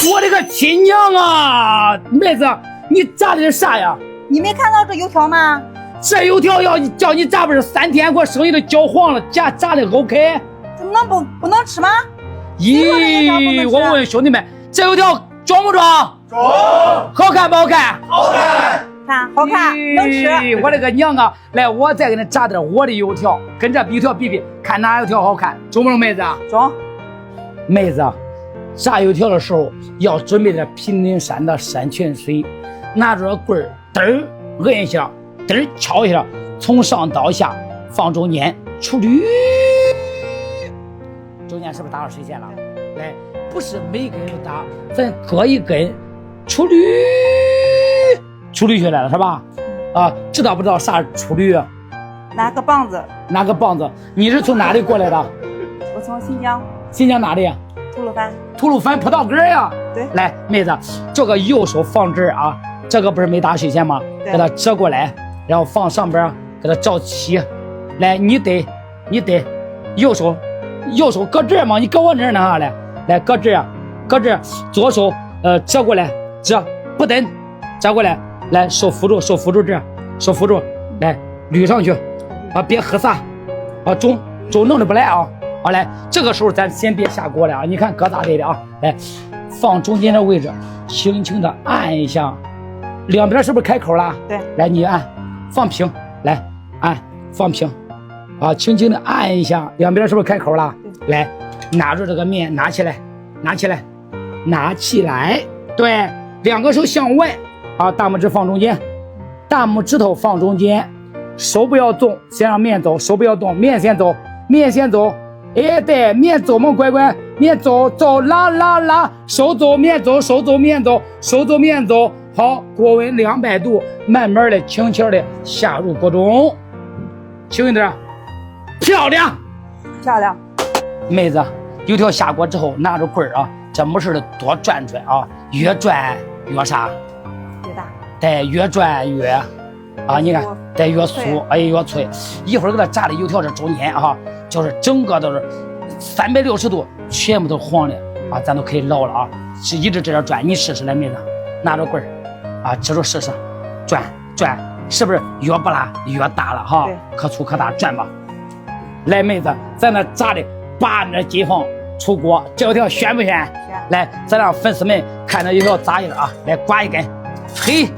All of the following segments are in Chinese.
我的个亲娘啊！妹子，你炸的是啥呀？你没看到这油条吗？这油条要叫你炸不是3天，给我生意都焦黄了，炸的 OK？ 这能不能吃吗？咦，我问兄弟们，这油条装不装？装。好看不好看？好看。看，好看，能吃。我的个娘啊！来，我再给你炸点我的油条，跟这油条比比，看哪油条好看，中不中，妹子？中。妹子，炸油条的时候要准备点平顶山的山泉水，拿着棍儿，嘚儿摁一下，嘚儿敲一下，从上到下放中间，出驴。中间是不是打了水线了？来，不是每根都打，咱各一根，出驴，出驴下来了是吧？啊，知道不知道啥是出驴？拿个棒子。拿个棒子。你是从哪里过来的？我从新疆。新疆哪里？吐鲁番。吐鲁番葡萄根呀。对。来，妹子，这个右手放这儿啊，这个不是没打水线吗？给它折过来，然后放上边，给它照起。来，你得右手搁这儿嘛，你搁我这儿呢来，来搁这儿，搁这儿，左手折过来，折不等，折过来，来手扶住这儿，手扶住，来捋上去，啊别喝撒，啊中弄得不来啊。好，来，这个时候咱先别下锅了啊！你看搁咋对的啊？来，放中间的位置，轻轻的按一下，两边是不是开口了？对，来你按，放平，来按，放平，啊，轻轻的按一下，两边是不是开口了？来，拿住这个面，拿起来，对，两个手向外，啊，大拇指放中间，大拇指头放中间，手不要动，先让面走，手不要动，面先走。哎，对，面走嘛，乖乖，面走，拉，手走面走，好，锅温200度，慢慢的、轻轻的下入锅中，轻一点，漂亮。妹子，油条下锅之后，拿着棍儿啊，这没事的多转转啊，越转越啥？越大。对，越转越啊，你看，对，越酥，哎，越脆。一会儿给它炸的油条这中间啊。就是整个都是360度，全部都黄的啊，咱都可以捞了啊！是一直这样转，你试试来，妹子，拿着棍儿啊，支住试试，转，是不是越不拉越大了哈？可粗可大，转吧。来，妹子，咱那炸的8面金黄出锅，这油条选不选？来，咱让粉丝们看这油条咋样啊！来，刮一根，嘿，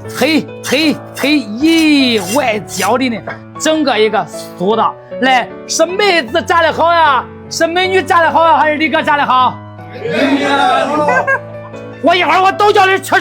咦，外焦的呢，整个一个酥的。来，是妹子炸的好呀，是美女炸的好呀，还是李哥炸的好？我一会儿我都叫你吃。